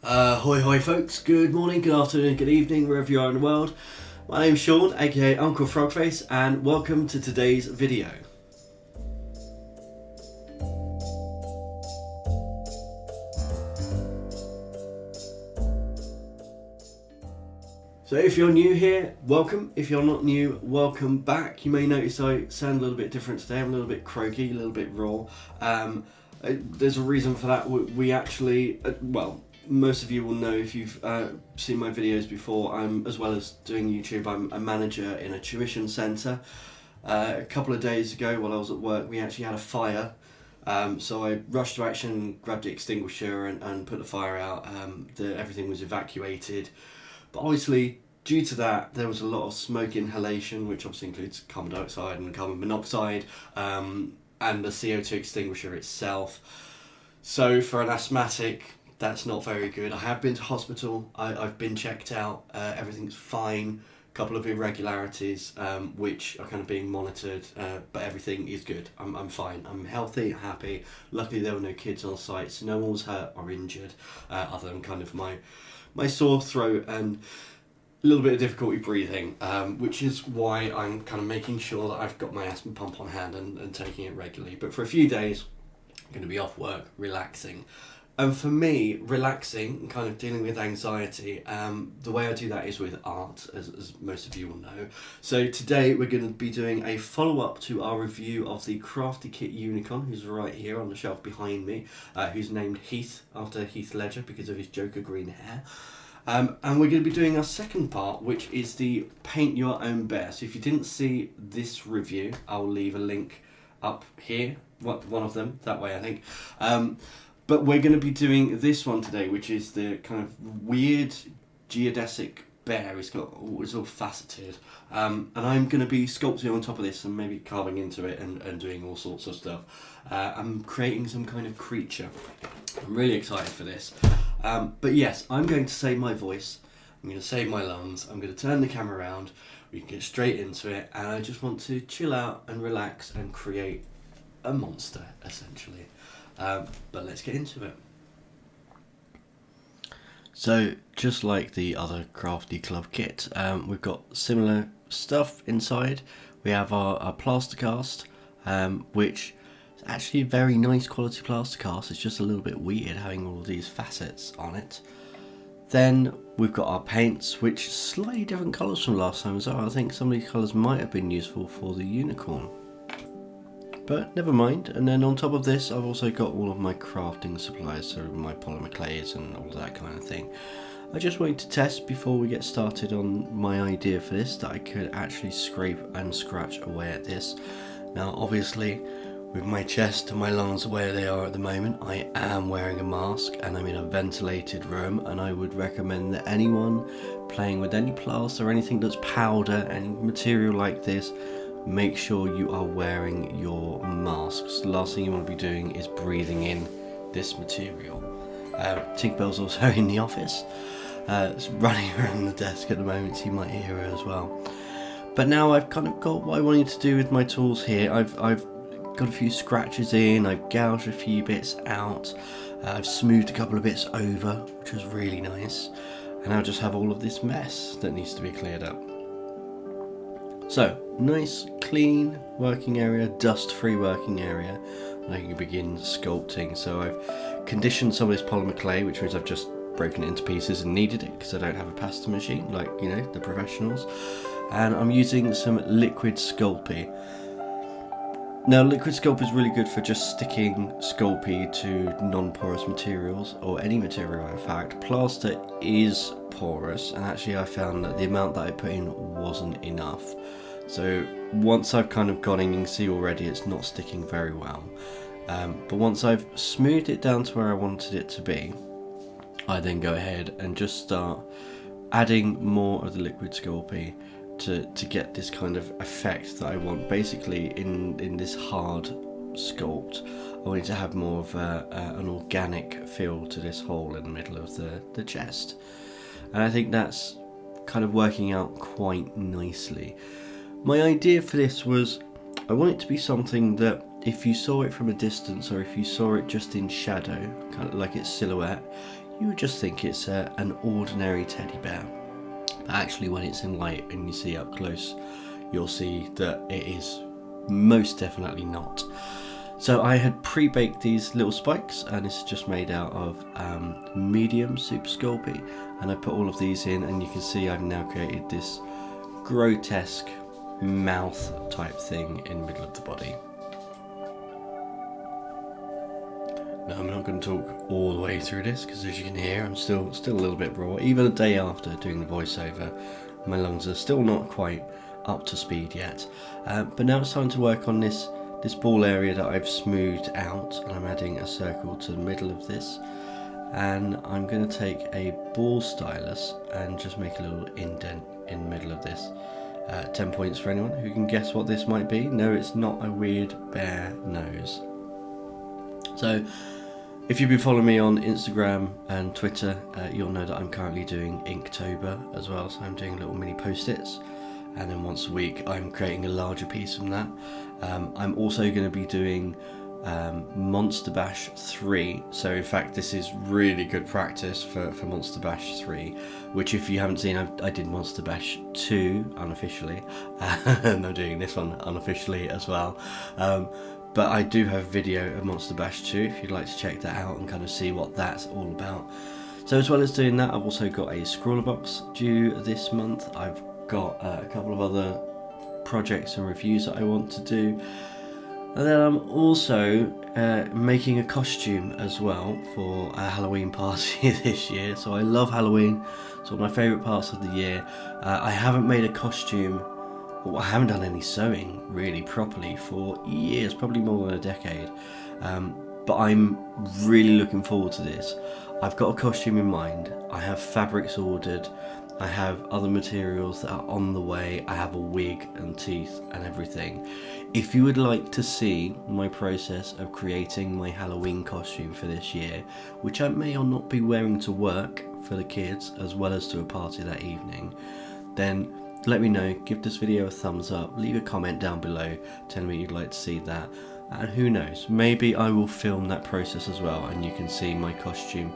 Hoi hoi folks, good morning, good afternoon, good evening, wherever you are in the world. My name's Sean, aka Uncle Frogface, and welcome to today's video. So if you're new here, welcome. If you're not new, welcome back. You may notice I sound a little bit different today. I'm a little bit croaky, a little bit raw. There's a reason for that. We actually, most of you will know if you've seen my videos before. As well as doing YouTube, I'm a manager in a tuition centre. A couple of days ago while I was at work, we actually had a fire. So I rushed to action, grabbed the extinguisher and put the fire out. Everything was evacuated. But obviously, due to that, there was a lot of smoke inhalation, which obviously includes carbon dioxide and carbon monoxide, and the CO2 extinguisher itself. So for an asthmatic, that's not very good. I have been to hospital, I've been checked out, everything's fine. A couple of irregularities, which are kind of being monitored, but everything is good. I'm fine. I'm healthy, happy. Luckily there were no kids on site, so no one was hurt or injured, other than kind of my sore throat and a little bit of difficulty breathing, which is why I'm kind of making sure that I've got my asthma pump on hand and taking it regularly. But for a few days, I'm going to be off work, relaxing. And for me, relaxing and kind of dealing with anxiety, the way I do that is with art, as most of you will know. So today we're going to be doing a follow-up to our review of the Crafty Kit Unicorn, who's right here on the shelf behind me, who's named Heath after Heath Ledger because of his Joker green hair. And we're going to be doing our second part, which is the Paint Your Own Bear. So if you didn't see this review, I'll leave a link up here, one of them, that way I think. But we're going to be doing this one today, which is the kind of weird geodesic bear. It's all faceted. And I'm going to be sculpting on top of this and maybe carving into it and doing all sorts of stuff. I'm creating some kind of creature. I'm really excited for this. But yes, I'm going to save my voice. I'm going to save my lungs. I'm going to turn the camera around. We can get straight into it. And I just want to chill out and relax and create a monster, essentially. But let's get into it. So, just like the other Crafty Club kit, we've got similar stuff inside. We have our plaster cast, which is actually very nice quality plaster cast. It's just a little bit weird having all of these facets on it. Then we've got our paints, which are slightly different colours from last time as well. I think some of these colours might have been useful for the unicorn. But never mind. And then on top of this, I've also got all of my crafting supplies, so my polymer clays and all that kind of thing. I just wanted to test before we get started on my idea for this, that I could actually scrape and scratch away at this. Now obviously, with my chest and my lungs where they are at the moment, I am wearing a mask and I'm in a ventilated room, and I would recommend that anyone playing with any plaster or anything that's powder, any material like this, make sure you are wearing your masks. The last thing you want to be doing is breathing in this material. Tinkerbell's also in the office. It's running around the desk at the moment, so you might hear her as well. But now I've kind of got what I wanted to do with my tools here. I've got a few scratches in, I've gouged a few bits out, I've smoothed a couple of bits over, which was really nice. And I just have all of this mess that needs to be cleared up. So, nice, clean working area, dust-free working area, and I can begin sculpting. So I've conditioned some of this polymer clay, which means I've just broken it into pieces and kneaded it, because I don't have a pasta machine, like, you know, the professionals. And I'm using some liquid Sculpey. Now, liquid Sculpey is really good for just sticking Sculpey to non-porous materials, or any material in fact. Plaster is porous, and actually I found that the amount that I put in wasn't enough. So once I've kind of gone in, you can see already it's not sticking very well. But once I've smoothed it down to where I wanted it to be, I then go ahead and just start adding more of the liquid Sculpey to get this kind of effect that I want. Basically, in this hard sculpt, I wanted to have more of an organic feel to this hole in the middle of the chest. And I think that's kind of working out quite nicely. My idea for this was, I want it to be something that if you saw it from a distance, or if you saw it just in shadow, kind of like its silhouette, you would just think it's an ordinary teddy bear. But actually when it's in light and you see up close, you'll see that it is most definitely not. So I had pre-baked these little spikes, and this is just made out of medium super Sculpey, and I put all of these in, and you can see I've now created this grotesque mouth type thing in the middle of the body. Now I'm not going to talk all the way through this because, as you can hear, I'm still a little bit raw. Even a day after doing the voiceover, my lungs are still not quite up to speed yet. But now it's time to work on this ball area that I've smoothed out, and I'm adding a circle to the middle of this, and I'm going to take a ball stylus and just make a little indent in the middle of this. 10 points for anyone who can guess what this might be. No, it's not a weird bear nose. So if you've been following me on Instagram and Twitter, you'll know that I'm currently doing Inktober as well, so I'm doing little mini post-its, and then once a week I'm creating a larger piece from that. I'm also going to be doing Monster Bash 3, so in fact this is really good practice for Monster Bash 3, which, if you haven't seen, I did Monster Bash 2 unofficially, and I'm doing this one unofficially as well. But I do have a video of Monster Bash 2 if you'd like to check that out and kind of see what that's all about. So as well as doing that, I've also got a scrawler box due this month. I've got a couple of other projects and reviews that I want to do, and then I'm also making a costume as well for a Halloween party this year. So I love Halloween, it's one of my favourite parts of the year. I haven't made a costume, well, I haven't done any sewing really properly for years, probably more than a decade, but I'm really looking forward to this. I've got a costume in mind, I have fabrics ordered, I have other materials that are on the way, I have a wig and teeth and everything. If you would like to see my process of creating my Halloween costume for this year, which I may or not be wearing to work for the kids as well as to a party that evening, then let me know, give this video a thumbs up, leave a comment down below telling me you'd like to see that, and who knows, maybe I will film that process as well and you can see my costume.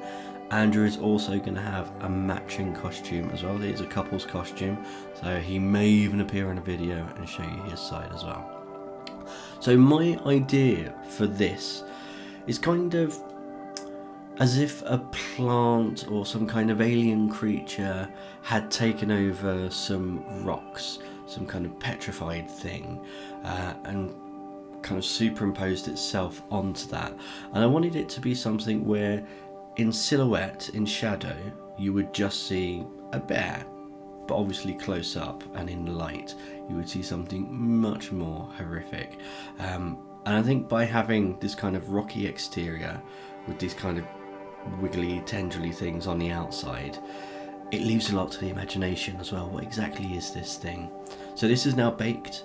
Andrew is also going to have a matching costume as well. It is a couple's costume, so he may even appear in a video and show you his side as well. So my idea for this is kind of as if a plant or some kind of alien creature had taken over some rocks, some kind of petrified thing, and kind of superimposed itself onto that. And I wanted it to be something where in silhouette, in shadow, you would just see a bear, but obviously close up, and in light you would see something much more horrific. And I think by having this kind of rocky exterior with these kind of wiggly, tendrily things on the outside, it leaves a lot to the imagination as well. What exactly is this thing? So this is now baked,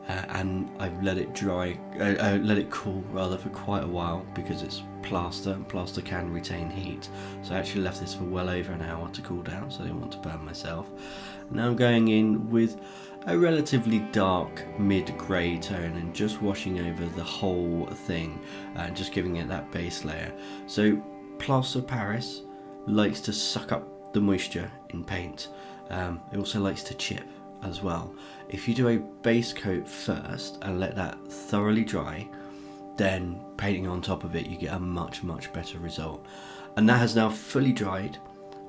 and I've let it dry, let it cool rather, for quite a while because it's plaster, and plaster can retain heat. So I actually left this for well over an hour to cool down, so I didn't want to burn myself. Now I'm going in with a relatively dark mid-grey tone and just washing over the whole thing and just giving it that base layer. So plaster of Paris likes to suck up the moisture in paint. It also likes to chip as well. If you do a base coat first and let that thoroughly dry, then painting on top of it, you get a much better result. And that has now fully dried,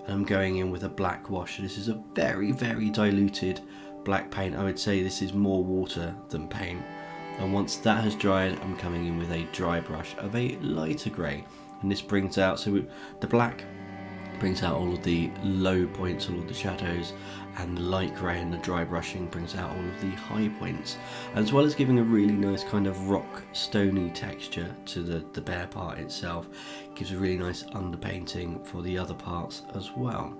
and I'm going in with a black wash. This is a very diluted black paint. I would say this is more water than paint. And once that has dried, I'm coming in with a dry brush of a lighter grey, and this brings out, so the black brings out all of the low points, all of the shadows, and the light grey and the dry brushing brings out all of the high points, as well as giving a really nice kind of rock stony texture to the bear part itself. It gives a really nice underpainting for the other parts as well.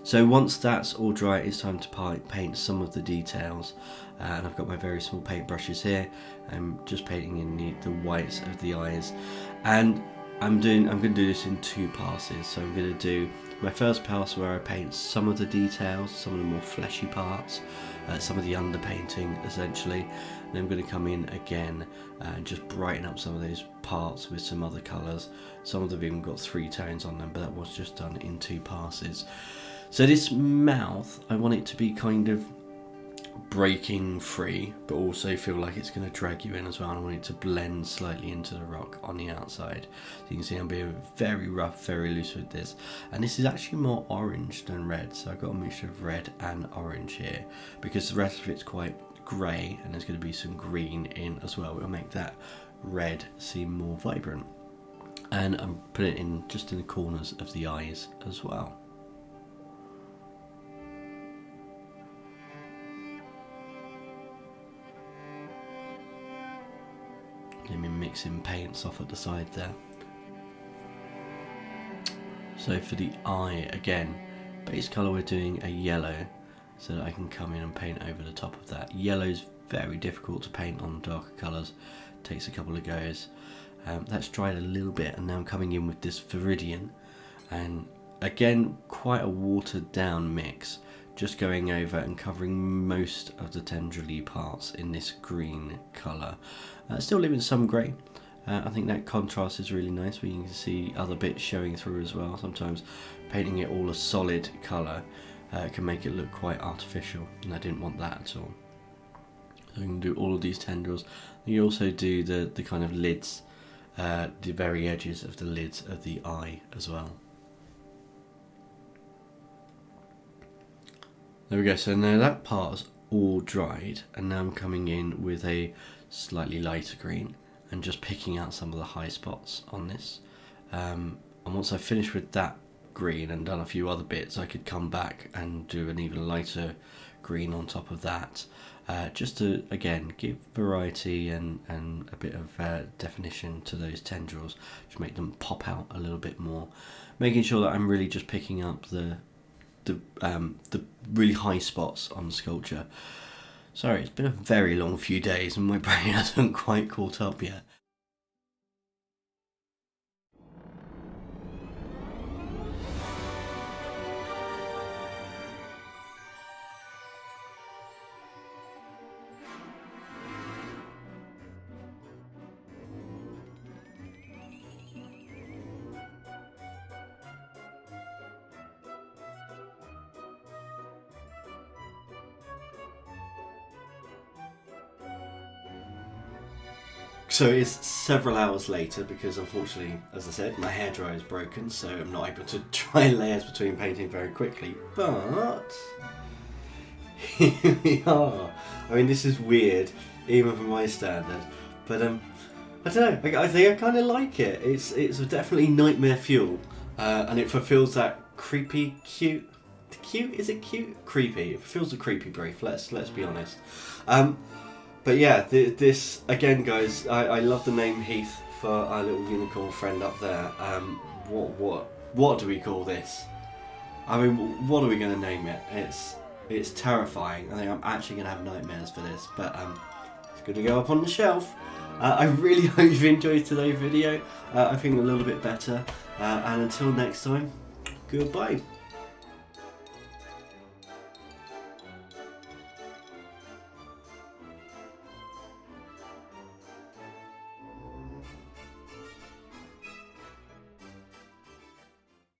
So once that's all dry, it's time to paint some of the details, and I've got my very small paint brushes here. I'm just painting in the whites of the eyes, and I'm going to do this in 2 passes. So I'm going to do my first pass where I paint some of the details, some of the more fleshy parts, some of the underpainting essentially. And I'm going to come in again and just brighten up some of those parts with some other colours. Some of them have even got 3 tones on them, but that was just done in 2 passes. So this mouth, I want it to be kind of breaking free, but also feel like it's going to drag you in as well. And I want it to blend slightly into the rock on the outside. So you can see I'm being very rough, very loose with this. And this is actually more orange than red, so I've got a mixture of red and orange here, because the rest of it's quite grey and there's going to be some green in as well. It'll make that red seem more vibrant. And I'm putting it in just in the corners of the eyes as well. Let me mixing paints off at the side there. So for the eye, again, base colour we're doing a yellow, so that I can come in and paint over the top of that. Yellow's very difficult to paint on darker colours, takes a couple of goes. That's dried a little bit, and now I'm coming in with this Viridian, and again quite a watered down mix, just going over and covering most of the tendrily parts in this green colour. Still leaving some grey. I think that contrast is really nice, where you can see other bits showing through as well. Sometimes painting it all a solid colour can make it look quite artificial, and I didn't want that at all. So you can do all of these tendrils. You also do the kind of lids, the very edges of the lids of the eye as well. There we go, so now that part's all dried, and now I'm coming in with a slightly lighter green and just picking out some of the high spots on this. And once I've finished with that green and done a few other bits, I could come back and do an even lighter green on top of that, just to again give variety and a bit of definition to those tendrils, to make them pop out a little bit more, making sure that I'm really just picking up the really high spots on the sculpture. Sorry, it's been a very long few days and my brain hasn't quite caught up yet. So it's several hours later, because unfortunately, as I said, my hairdryer is broken, so I'm not able to dry layers between painting very quickly, but here we are. I mean, this is weird, even for my standard, but I don't know, I think I kind of like it. It's definitely nightmare fuel, and it fulfills that creepy, cute, is it cute? Creepy, it fulfills the creepy brief, let's be honest. But yeah, this again, guys. I love the name Heath for our little unicorn friend up there. What do we call this? I mean, what are we going to name it? It's terrifying. I think I'm actually going to have nightmares for this. But it's going to go up on the shelf. I really hope you've enjoyed today's video. I think a little bit better. And until next time, goodbye.